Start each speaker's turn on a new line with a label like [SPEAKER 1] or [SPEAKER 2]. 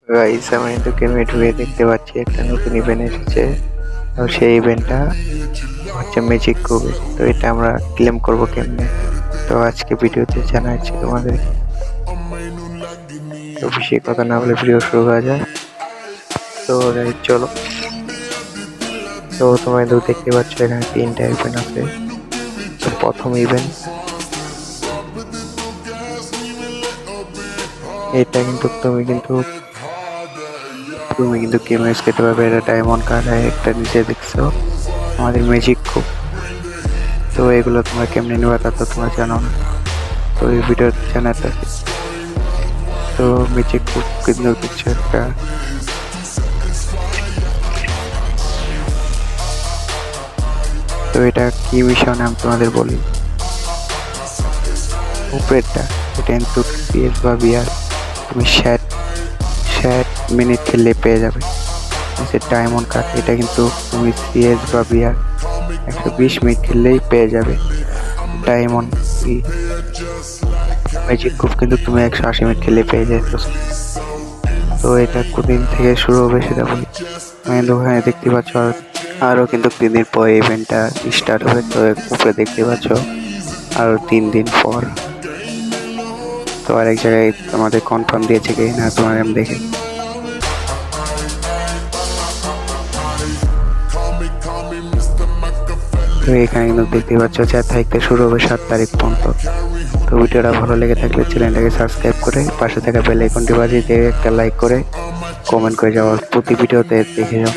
[SPEAKER 1] Guys আমি কিন্তু গেমে ঢুকে দেখতে পাচ্ছি একটা নতুন ইভেন্ট এসেছে। তো সেই ইভেন্টটা হচ্ছে ম্যাজিক কুব। তো এটা আমরা ক্লেম করব কেমনে, তো আজকে ভিডিওতে জানাচ্ছি তোমাদেরকে। তো বেশি কথা না বলে ভিডিও শুরু করা যায়। তো গাইস চলো। তো তোমরা কিন্তু দেখতে পাচ্ছ এখানে 3টা ইভেন্ট আছে। তো প্রথম ইভেন্ট এটা কিন্তু তুমি কিন্তু গেমে খেতে পারবে। এটা ডায়মন্ড কার্ড একটা নিচে দেখছো আমাদের ম্যাজিক কুব। তো এগুলো তোমরা কেমনে নেবা তা তো তোমরা জানো না, তো এই ভিডিও জানাতে। তো ম্যাজিক কুব কিন্তু কিছু একটা, তো এটা কি বিষয় আমি তোমাদের বলি। উপরেরটা এটা কিন্তু সিএস বা বিআর, তুমি 60 মিনিট খেললে পেয়ে যাবে। ডায়মন্ড কার্ড এটা কিন্তু তুমি সিএস বা বিআর 120 মিনিট খেললেই পেয়ে যাবে ডায়মন্ড। ম্যাজিক কুব কিন্তু তুমি 180 মিনিট খেললে পেয়ে যেত। তো এটা কোনদিন থেকে শুরু হবে সেটা বলি। ওখানে দেখতে পাচ্ছ আরও কিন্তু 3 দিন পর ইভেন্টটা স্টার্ট হবে। তো উপরে দেখতে পাচ্ছ আরও 3 দিন পর। তো আরেক জায়গায় তোমাদের কনফার্ম দিয়েছে কি না তোমার আমি দেখে। তো এখানে কিন্তু দেখতে পাচ্ছ 4 তারিখ থেকে শুরু হবে 7 তারিখ পর্যন্ত। তো ভিডিওটা ভালো লেগে থাকলে চ্যানেলটাকে সাবস্ক্রাইব করে পাশে থাকা বেল আইকনটি বাজিয়ে দিয়ে একটা লাইক করে কমেন্ট করে যাওয়ার প্রতি ভিডিওতে দেখে যাও।